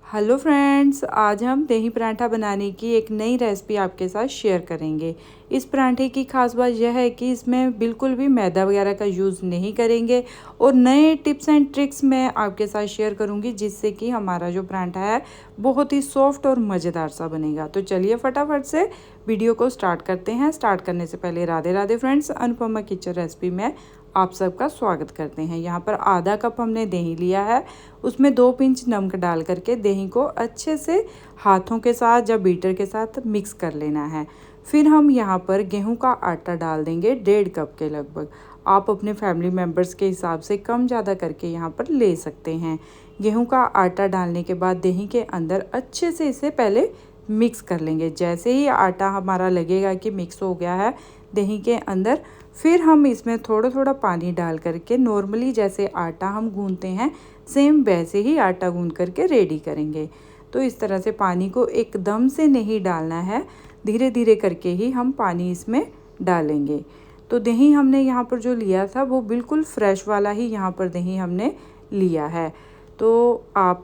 Hello friends, आज हम दही पराठा बनाने की एक नई रेसिपी आपके साथ शेयर करेंगे। इस पराठे की खास बात यह है कि इसमें बिल्कुल भी मैदा वगैरह का यूज़ नहीं करेंगे और नए टिप्स एंड ट्रिक्स मैं आपके साथ शेयर करूंगी, जिससे कि हमारा जो पराठा है बहुत ही सॉफ्ट और मज़ेदार सा बनेगा। तो चलिए फटाफट से वीडियो को स्टार्ट करते हैं। स्टार्ट करने से पहले Radhe Radhe friends, Anupama kitchen recipe में आप सबका स्वागत करते हैं। यहाँ पर आधा कप हमने दही लिया है, उसमें 2 पिंच नमक डाल करके दही को अच्छे से हाथों के साथ या बीटर के साथ मिक्स कर लेना है। फिर हम यहाँ पर गेहूं का आटा डाल देंगे 1.5 कप के लगभग। आप अपने फैमिली मेम्बर्स के हिसाब से कम ज़्यादा करके यहाँ पर ले सकते हैं। गेहूं का आटा डालने के बाद दही के अंदर अच्छे से इसे पहले मिक्स कर लेंगे। जैसे ही आटा हमारा लगेगा कि मिक्स हो गया है दही के अंदर, फिर हम इसमें थोड़ा थोड़ा पानी डाल करके नॉर्मली जैसे आटा हम गूंथते हैं सेम वैसे ही आटा गूंथ करके रेडी करेंगे। तो इस तरह से पानी को एकदम से नहीं डालना है, धीरे धीरे करके ही हम पानी इसमें डालेंगे। तो दही हमने यहाँ पर जो लिया था वो बिल्कुल फ्रेश वाला ही यहाँ पर दही हमने लिया है। तो आप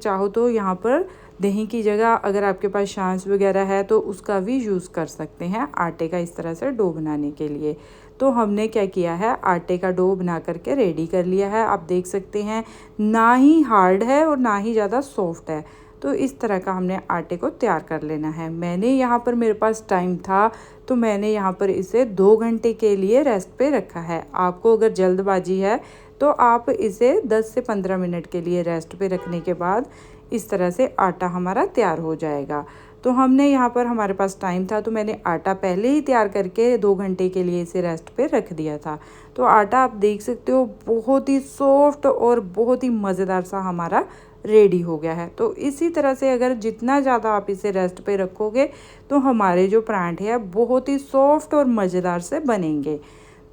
चाहो तो यहाँ पर दही की जगह अगर आपके पास छाछ वगैरह है तो उसका भी यूज़ कर सकते हैं आटे का इस तरह से डो बनाने के लिए। तो हमने क्या किया है, आटे का डो बना करके रेडी कर लिया है। आप देख सकते हैं ना ही हार्ड है और ना ही ज़्यादा सॉफ्ट है। तो इस तरह का हमने आटे को तैयार कर लेना है। मैंने यहाँ पर मेरे पास टाइम था तो मैंने यहाँ पर इसे 2 घंटे के लिए रेस्ट पे रखा है। आपको अगर जल्दबाजी है तो आप इसे 10 से 15 मिनट के लिए रेस्ट पे रखने के बाद इस तरह से आटा हमारा तैयार हो जाएगा। तो हमने यहाँ पर हमारे पास टाइम था तो मैंने आटा पहले ही तैयार करके 2 घंटे के लिए इसे रेस्ट पे रख दिया था। तो आटा आप देख सकते हो बहुत ही सॉफ्ट और बहुत ही मज़ेदार सा हमारा रेडी हो गया है। तो इसी तरह से अगर जितना ज़्यादा आप इसे रेस्ट पे रखोगे तो हमारे जो पराठे हैं बहुत ही सॉफ्ट और मज़ेदार से बनेंगे।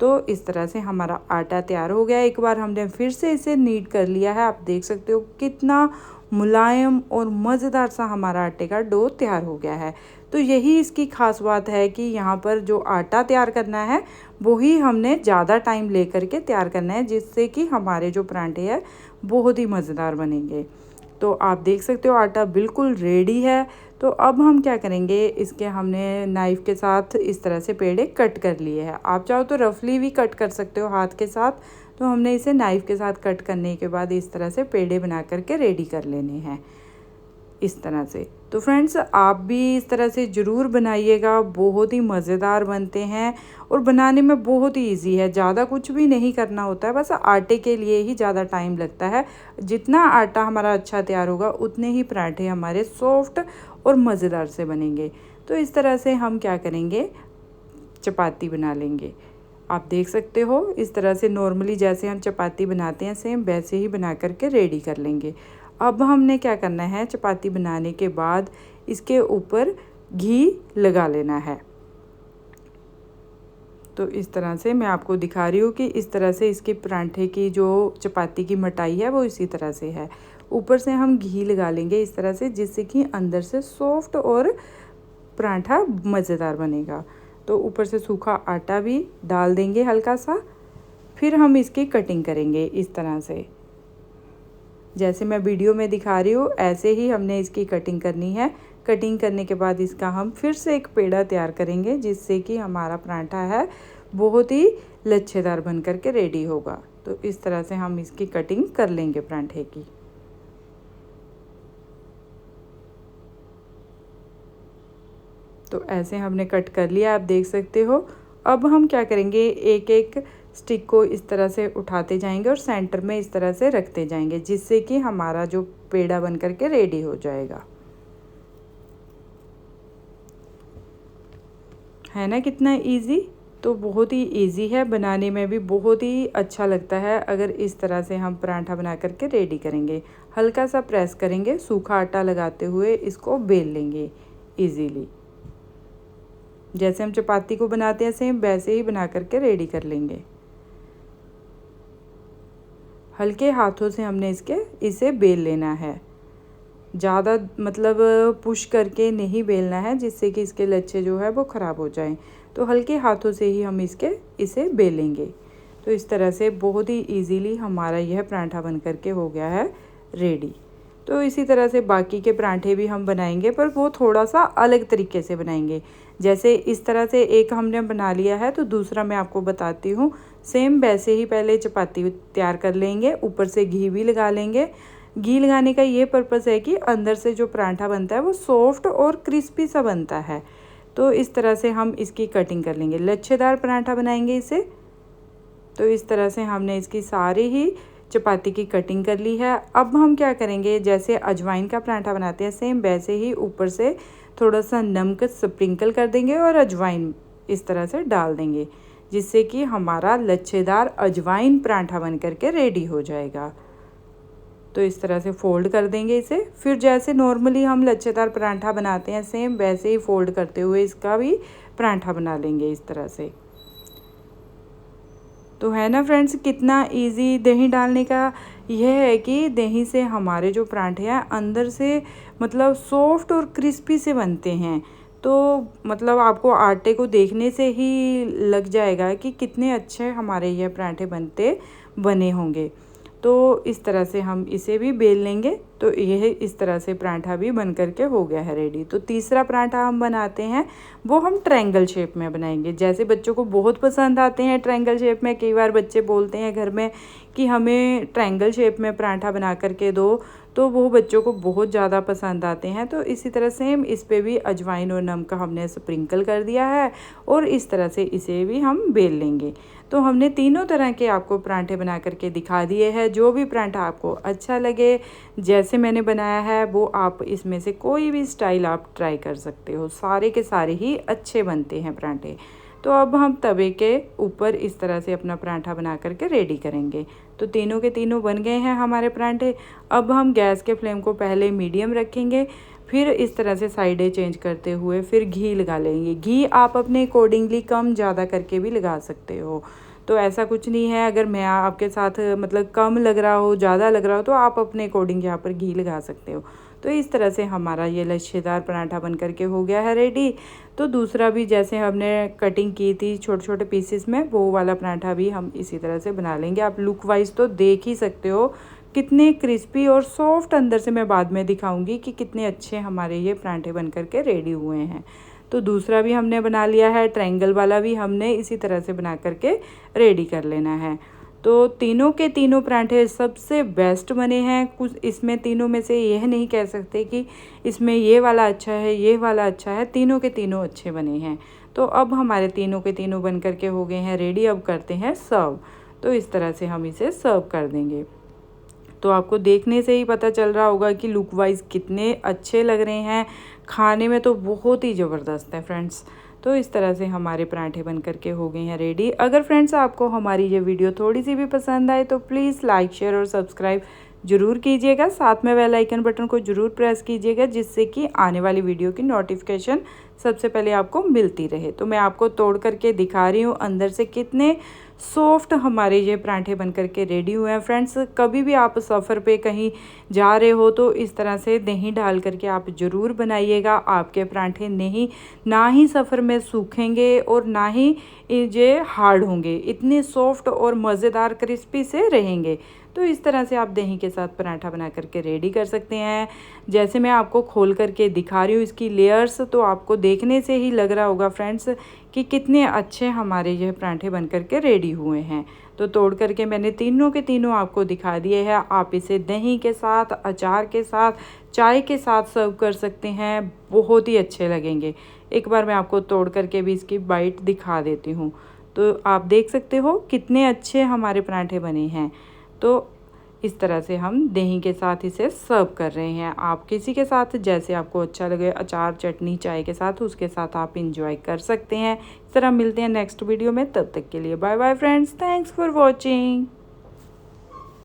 तो इस तरह से हमारा आटा तैयार हो गया। एक बार हमने फिर से इसे नीड कर लिया है। आप देख सकते हो कितना मुलायम और मज़ेदार सा हमारा आटे का डो तैयार हो गया है। तो यही इसकी खास बात है कि यहाँ पर जो आटा तैयार करना है वही हमने ज़्यादा टाइम ले करके तैयार करना है, जिससे कि हमारे जो पराठे हैं बहुत ही मज़ेदार बनेंगे। तो आप देख सकते हो आटा बिल्कुल रेडी है। तो अब हम क्या करेंगे, इसके हमने नाइफ़ के साथ इस तरह से पेड़े कट कर लिए हैं। आप चाहो तो रफली भी कट कर सकते हो हाथ के साथ। तो हमने इसे नाइफ़ के साथ कट करने के बाद इस तरह से पेड़े बना करके रेडी कर लेने हैं इस तरह से। तो फ्रेंड्स आप भी इस तरह से ज़रूर बनाइएगा, बहुत ही मज़ेदार बनते हैं और बनाने में बहुत ही इजी है। ज़्यादा कुछ भी नहीं करना होता है, बस आटे के लिए ही ज़्यादा टाइम लगता है। जितना आटा हमारा अच्छा तैयार होगा उतने ही पराठे हमारे सॉफ्ट और मज़ेदार से बनेंगे। तो इस तरह से हम क्या करेंगे, चपाती बना लेंगे। आप देख सकते हो इस तरह से नॉर्मली जैसे हम चपाती बनाते हैं सेम वैसे ही बना करके रेडी कर लेंगे। अब हमने क्या करना है, चपाती बनाने के बाद इसके ऊपर घी लगा लेना है। तो इस तरह से मैं आपको दिखा रही हूँ कि इस तरह से इसके पराठे की जो चपाती की मोटाई है वो इसी तरह से है। ऊपर से हम घी लगा लेंगे इस तरह से, जिससे कि अंदर से सॉफ्ट और पराठा मज़ेदार बनेगा। तो ऊपर से सूखा आटा भी डाल देंगे हल्का सा। फिर हम इसकी कटिंग करेंगे इस तरह से, जैसे मैं वीडियो में दिखा रही हूँ ऐसे ही हमने इसकी कटिंग करनी है। कटिंग करने के बाद इसका हम फिर से एक पेड़ा तैयार करेंगे, जिससे कि हमारा पराठा है बहुत ही लच्छेदार बन करके रेडी होगा। तो इस तरह से हम इसकी कटिंग कर लेंगे पराठे की। तो ऐसे हमने कट कर लिया, आप देख सकते हो। अब हम क्या करेंगे, एक एक स्टिक को इस तरह से उठाते जाएंगे और सेंटर में इस तरह से रखते जाएंगे, जिससे कि हमारा जो पेड़ा बन करके रेडी हो जाएगा। है ना कितना इजी। तो बहुत ही इजी है, बनाने में भी बहुत ही अच्छा लगता है। अगर इस तरह से हम पराठा बना करके रेडी करेंगे, हल्का सा प्रेस करेंगे, सूखा आटा लगाते हुए इसको बेल लेंगे इजीली। जैसे हम चपाती को बनाते हैं सेम वैसे ही बना करके रेडी कर लेंगे। हल्के हाथों से हमने इसे बेल लेना है, ज़्यादा मतलब पुश करके नहीं बेलना है, जिससे कि इसके लच्छे जो है वो ख़राब हो जाएं। तो हल्के हाथों से ही हम इसे बेलेंगे। तो इस तरह से बहुत ही इजीली हमारा यह पराठा बन करके हो गया है रेडी। तो इसी तरह से बाकी के पराठे भी हम बनाएंगे, पर वो थोड़ा सा अलग तरीके से बनाएंगे। जैसे इस तरह से एक हमने बना लिया है, तो दूसरा मैं आपको बताती हूँ। सेम वैसे ही पहले चपाती तैयार कर लेंगे, ऊपर से घी भी लगा लेंगे। घी लगाने का ये पर्पज़ है कि अंदर से जो पराठा बनता है वो सॉफ्ट और क्रिस्पी सा बनता है। तो इस तरह से हम इसकी कटिंग कर लेंगे, लच्छेदार पराठा बनाएंगे इसे। तो इस तरह से हमने इसकी सारी ही चपाती की कटिंग कर ली है। अब हम क्या करेंगे, जैसे अजवाइन का पराठा बनाते हैं सेम वैसे ही ऊपर से थोड़ा सा नमक स्प्रिंकल कर देंगे और अजवाइन इस तरह से डाल देंगे, जिससे कि हमारा लच्छेदार अजवाइन पराठा बन करके रेडी हो जाएगा। तो इस तरह से फ़ोल्ड कर देंगे इसे। फिर जैसे नॉर्मली हम लच्छेदार पराठा बनाते हैं सेम वैसे ही फ़ोल्ड करते हुए इसका भी पराठा बना लेंगे इस तरह से। तो है ना फ्रेंड्स, कितना इजी दही डालने का यह है कि दही से हमारे जो पराठे हैं अंदर से मतलब सॉफ्ट और क्रिस्पी से बनते हैं। तो मतलब आपको आटे को देखने से ही लग जाएगा कि कितने अच्छे हमारे ये पराठे बने होंगे। तो इस तरह से हम इसे भी बेल लेंगे। तो यह इस तरह से पराठा भी बन करके हो गया है रेडी। तो तीसरा पराठा हम बनाते हैं, वो हम ट्रायंगल शेप में बनाएंगे। जैसे बच्चों को बहुत पसंद आते हैं ट्रायंगल शेप में, कई बार बच्चे बोलते हैं घर में कि हमें ट्रायंगल शेप में पराठा बना करके दो, तो वो बच्चों को बहुत ज़्यादा पसंद आते हैं। तो इसी तरह सेम इस पे भी अजवाइन और नमक हमने स्प्रिंकल कर दिया है और इस तरह से इसे भी हम बेल लेंगे। तो हमने तीनों तरह के आपको पराठे बना करके दिखा दिए हैं। जो भी पराठा आपको अच्छा लगे, जैसे मैंने बनाया है, वो आप इसमें से कोई भी स्टाइल आप ट्राई कर सकते हो। सारे के सारे ही अच्छे बनते हैं पराठे। तो अब हम तवे के ऊपर इस तरह से अपना पराठा बना करके रेडी करेंगे। तो तीनों के तीनों बन गए हैं हमारे पराठे। अब हम गैस के फ्लेम को पहले मीडियम रखेंगे, फिर इस तरह से साइडें चेंज करते हुए फिर घी लगा लेंगे। घी आप अपने अकॉर्डिंगली कम ज़्यादा करके भी लगा सकते हो। तो ऐसा कुछ नहीं है, अगर मैं आपके साथ मतलब कम लग रहा हो ज़्यादा लग रहा हो तो आप अपने अकॉर्डिंग यहाँ पर घी लगा सकते हो। तो इस तरह से हमारा ये लच्छेदार पराठा बन करके हो गया है रेडी। तो दूसरा भी जैसे हमने कटिंग की थी छोटे छोटे पीसेस में, वो वाला पराठा भी हम इसी तरह से बना लेंगे। आप लुक वाइज तो देख ही सकते हो कितने क्रिस्पी और सॉफ्ट अंदर से। मैं बाद में दिखाऊंगी कि कितने अच्छे हमारे ये पराठे बन करके रेडी हुए हैं। तो दूसरा भी हमने बना लिया है, ट्रायंगल वाला भी हमने इसी तरह से बना करके रेडी कर लेना है। तो तीनों के तीनों पराठे सबसे बेस्ट बने हैं। कुछ इसमें तीनों में से यह नहीं कह सकते कि इसमें ये वाला अच्छा है ये वाला अच्छा है, तीनों के तीनों अच्छे बने हैं। तो अब हमारे तीनों के तीनों बन करके हो गए हैं रेडी। अब करते हैं सर्व। तो इस तरह से हम इसे सर्व कर देंगे। तो आपको देखने से ही पता चल रहा होगा कि लुक वाइज कितने अच्छे लग रहे हैं, खाने में तो बहुत ही ज़बरदस्त है फ्रेंड्स। तो इस तरह से हमारे पराठे बन करके हो गए हैं रेडी। अगर फ्रेंड्स आपको हमारी ये वीडियो थोड़ी सी भी पसंद आए तो प्लीज़ लाइक शेयर और सब्सक्राइब ज़रूर कीजिएगा। साथ में बेल आइकन बटन को ज़रूर प्रेस कीजिएगा, जिससे कि आने वाली वीडियो की नोटिफिकेशन सबसे पहले आपको मिलती रहे। तो मैं आपको तोड़ करके दिखा रही हूँ अंदर से कितने सॉफ्ट हमारे ये पराठे बन करके रेडी हुए हैं। फ्रेंड्स, कभी भी आप सफ़र पे कहीं जा रहे हो तो इस तरह से दही डाल करके आप ज़रूर बनाइएगा। आपके पराठे नहीं ना ही सफ़र में सूखेंगे और ना ही ये हार्ड होंगे, इतने सॉफ्ट और मज़ेदार क्रिस्पी से रहेंगे। तो इस तरह से आप दही के साथ पराठा बना करके रेडी कर सकते हैं। जैसे मैं आपको खोल करके दिखा रही हूँ इसकी लेयर्स, तो आपको देखने से ही लग रहा होगा फ्रेंड्स कि कितने अच्छे हमारे यह पराठे बन करके रेडी हुए हैं। तो तोड़ करके मैंने तीनों के तीनों आपको दिखा दिए हैं। आप इसे दही के साथ, अचार के साथ, चाय के साथ सर्व कर सकते हैं, बहुत ही अच्छे लगेंगे। एक बार मैं आपको तोड़ करके भी इसकी बाइट दिखा देती हूँ। तो आप देख सकते हो कितने अच्छे हमारे पराठे बने हैं। तो इस तरह से हम दही के साथ इसे सर्व कर रहे हैं। आप किसी के साथ जैसे आपको अच्छा लगे, अचार, चटनी, चाय के साथ, उसके साथ आप इंजॉय कर सकते हैं। इस तरह मिलते हैं नेक्स्ट वीडियो में। तब तक के लिए bye bye friends, thanks for watching.